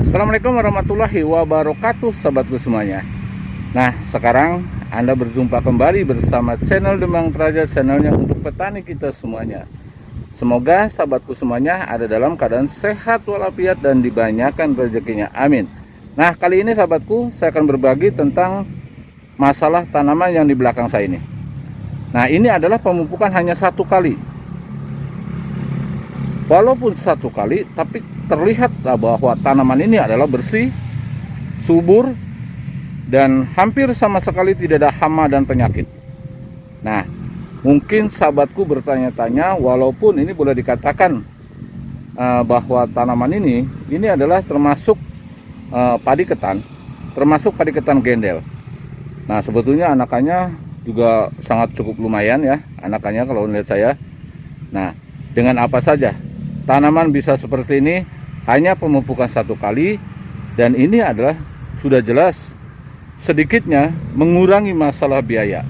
Assalamualaikum warahmatullahi wabarakatuh, sahabatku semuanya. Nah, sekarang Anda berjumpa kembali bersama channel Demang Praja, channelnya untuk petani kita semuanya. Semoga sahabatku semuanya ada dalam keadaan sehat walafiat dan dibanyakan rezekinya, amin. Nah, kali ini sahabatku, saya akan berbagi tentang masalah tanaman yang di belakang saya ini. Nah, ini adalah pemupukan hanya satu kali. Walaupun satu kali, tapi terlihat bahwa tanaman ini adalah bersih, subur, dan hampir sama sekali tidak ada hama dan penyakit. Nah, mungkin sahabatku bertanya-tanya, walaupun ini boleh dikatakan bahwa tanaman ini adalah termasuk padi ketan, termasuk padi ketan gendel. Nah, sebetulnya anakannya juga sangat cukup lumayan ya, anakannya kalau melihat saya. Nah, dengan apa saja tanaman bisa seperti ini, hanya pemupukan satu kali, dan ini adalah sudah jelas sedikitnya mengurangi masalah biaya.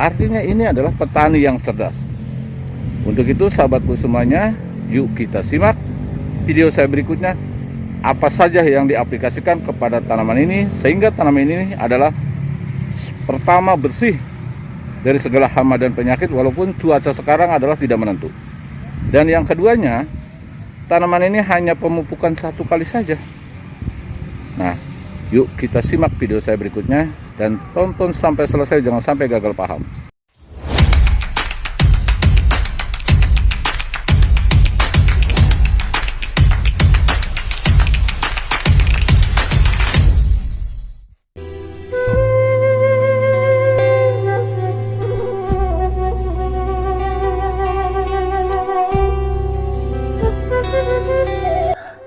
Artinya ini adalah petani yang cerdas. Untuk itu sahabatku semuanya, yuk kita simak video saya berikutnya, apa saja yang diaplikasikan kepada tanaman ini, sehingga tanaman ini adalah pertama bersih dari segala hama dan penyakit, walaupun cuaca sekarang adalah tidak menentu. Dan yang keduanya, tanaman ini hanya pemupukan satu kali saja. Nah, yuk kita simak video saya berikutnya dan tonton sampai selesai, jangan sampai gagal paham.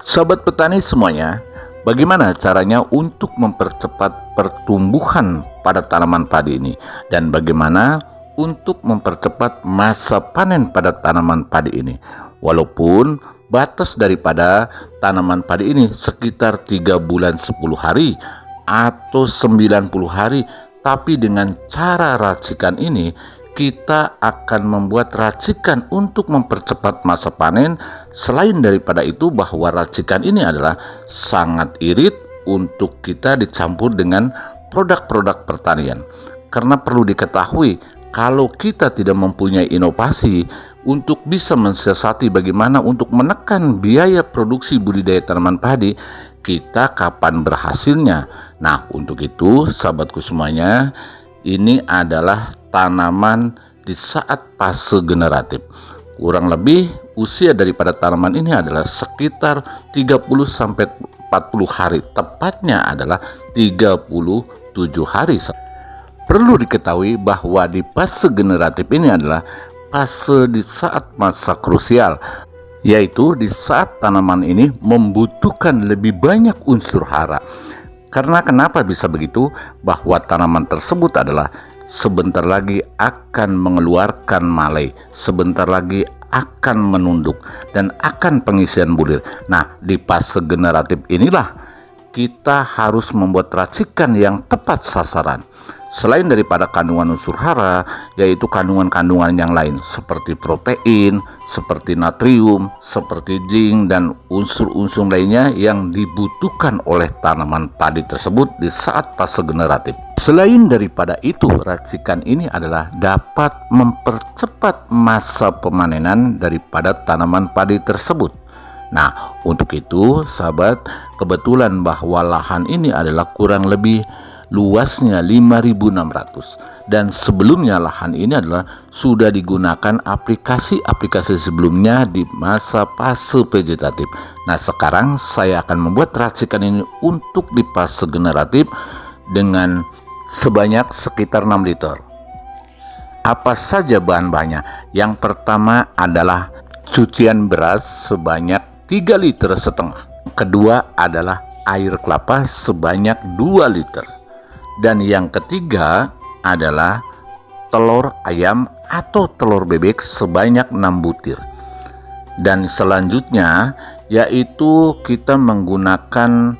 Sahabat petani semuanya, bagaimana caranya untuk mempercepat pertumbuhan pada tanaman padi ini, dan bagaimana untuk mempercepat masa panen pada tanaman padi ini? Walaupun batas daripada tanaman padi ini sekitar 3 bulan 10 hari atau 90 hari, tapi dengan cara racikan ini kita akan membuat racikan untuk mempercepat masa panen. Selain daripada itu, bahwa racikan ini adalah sangat irit untuk kita dicampur dengan produk-produk pertanian. Karena perlu diketahui, kalau kita tidak mempunyai inovasi untuk bisa mensiasati bagaimana untuk menekan biaya produksi budidaya tanaman padi, kita kapan berhasilnya? Nah, untuk itu sahabatku semuanya, ini adalah tanaman di saat fase generatif. Kurang lebih usia daripada tanaman ini adalah sekitar 30-40 hari, tepatnya adalah 37 hari. Perlu diketahui bahwa di fase generatif ini adalah fase di saat masa krusial, yaitu di saat tanaman ini membutuhkan lebih banyak unsur hara. Karena kenapa bisa begitu? Bahwa tanaman tersebut adalah sebentar lagi akan mengeluarkan malai, sebentar lagi akan menunduk, dan akan pengisian bulir. Nah, di fase generatif inilah kita harus membuat racikan yang tepat sasaran. Selain daripada kandungan unsur hara, yaitu kandungan-kandungan yang lain seperti protein, seperti natrium, seperti zinc, dan unsur-unsur lainnya yang dibutuhkan oleh tanaman padi tersebut di saat fase generatif. Selain daripada itu, racikan ini adalah dapat mempercepat masa pemanenan daripada tanaman padi tersebut. Nah, untuk itu sahabat, kebetulan bahwa lahan ini adalah kurang lebih luasnya 5.600, dan sebelumnya lahan ini adalah sudah digunakan aplikasi-aplikasi sebelumnya di masa fase vegetatif. Nah, sekarang saya akan membuat racikan ini untuk di fase generatif dengan sebanyak sekitar 6 liter. Apa saja bahan-bahannya? Yang pertama adalah cucian beras sebanyak 3,5 liter. Kedua adalah air kelapa sebanyak 2 liter. Dan yang ketiga adalah telur ayam atau telur bebek sebanyak 6 butir. Dan selanjutnya yaitu kita menggunakan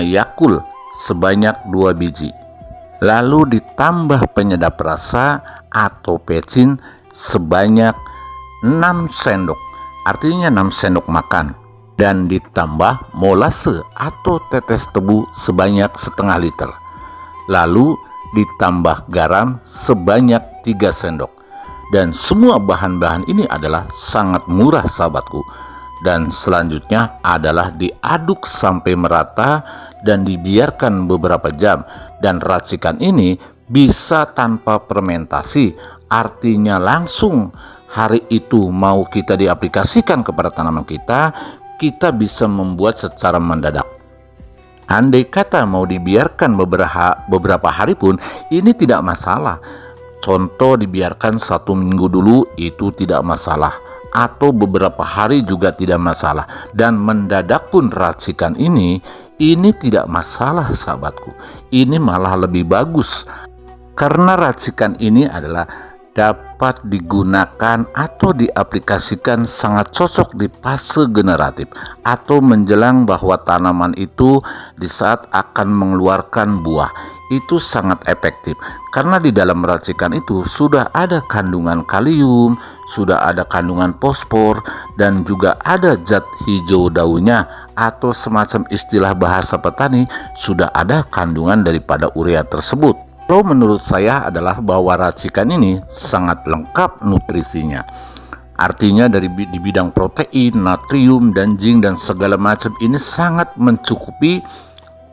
Yakult sebanyak 2 biji. Lalu ditambah penyedap rasa atau pecin sebanyak 6 sendok. Artinya 6 sendok makan. dan ditambah molase atau tetes tebu sebanyak setengah liter. Lalu ditambah garam sebanyak 3 sendok. Dan semua bahan-bahan ini adalah sangat murah sahabatku. Dan selanjutnya adalah diaduk sampai merata dan dibiarkan beberapa jam. Dan racikan ini bisa tanpa fermentasi, artinya langsung hari itu mau kita diaplikasikan kepada tanaman kita bisa membuat secara mendadak. Andai kata mau dibiarkan beberapa hari pun ini tidak masalah. Contoh dibiarkan 1 minggu dulu itu tidak masalah, atau beberapa hari juga tidak masalah. Dan mendadak pun racikan ini tidak masalah sahabatku. Ini malah lebih bagus karena racikan ini adalah dapat digunakan atau diaplikasikan sangat cocok di fase generatif atau menjelang bahwa tanaman itu di saat akan mengeluarkan buah. Itu sangat efektif karena di dalam racikan itu sudah ada kandungan kalium, sudah ada kandungan fosfor, dan juga ada zat hijau daunnya atau semacam istilah bahasa petani, sudah ada kandungan daripada urea tersebut. Kalau menurut saya adalah bahwa racikan ini sangat lengkap nutrisinya. Artinya di bidang protein, natrium, dan zinc dan segala macam ini sangat mencukupi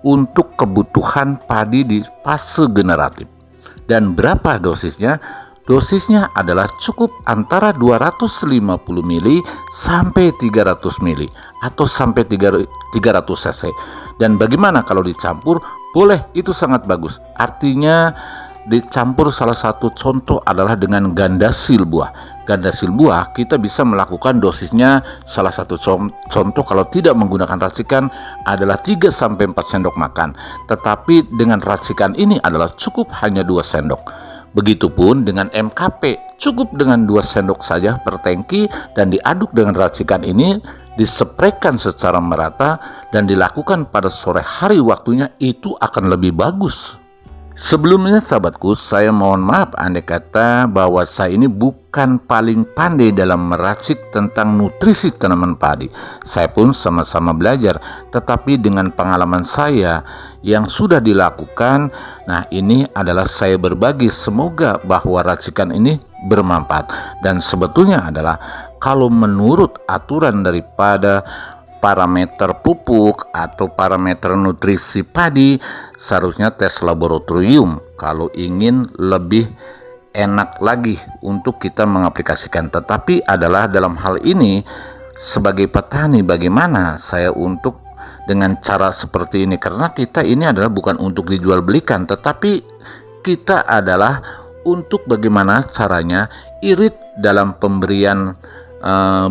untuk kebutuhan padi di fase generatif. Dan berapa dosisnya? Dosisnya adalah cukup antara 250 mili sampai 300 mili atau sampai 300 cc. Dan bagaimana kalau dicampur? Boleh, itu sangat bagus. Artinya dicampur, salah satu contoh adalah dengan gandasil buah. Gandasil buah kita bisa melakukan dosisnya, salah satu contoh kalau tidak menggunakan racikan adalah 3-4 sendok makan. Tetapi dengan racikan ini adalah cukup hanya 2 sendok. Begitupun dengan MKP, cukup dengan 2 sendok saja per tangki dan diaduk dengan racikan ini, dispraykan secara merata dan dilakukan pada sore hari waktunya, itu akan lebih bagus. Sebelumnya sahabatku, saya mohon maaf andai kata bahwa saya ini bukan paling pandai dalam meracik tentang nutrisi tanaman padi. Saya pun sama-sama belajar, tetapi dengan pengalaman saya yang sudah dilakukan, nah ini adalah saya berbagi, semoga bahwa racikan ini bermanfaat. Dan sebetulnya adalah kalau menurut aturan daripada parameter pupuk atau parameter nutrisi padi, seharusnya tes laboratorium kalau ingin lebih enak lagi untuk kita mengaplikasikan. Tetapi adalah dalam hal ini sebagai petani, bagaimana saya untuk dengan cara seperti ini, karena kita ini adalah bukan untuk dijual belikan, tetapi kita adalah untuk bagaimana caranya irit dalam pemberian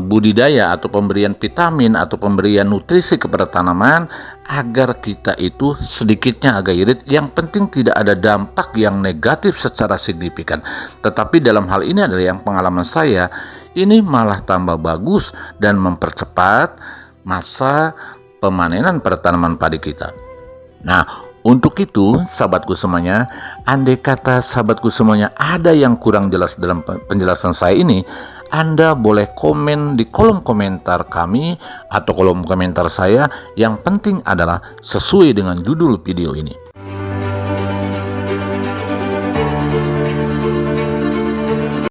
budidaya atau pemberian vitamin atau pemberian nutrisi kepada tanaman agar kita itu sedikitnya agak irit. Yang penting tidak ada dampak yang negatif secara signifikan. Tetapi dalam hal ini adalah yang pengalaman saya ini malah tambah bagus dan mempercepat masa pemanenan pada tanaman padi kita. Nah, untuk itu sahabatku semuanya, andai kata sahabatku semuanya ada yang kurang jelas dalam penjelasan saya ini, Anda boleh komen di kolom komentar kami atau kolom komentar saya. Yang penting adalah sesuai dengan judul video ini.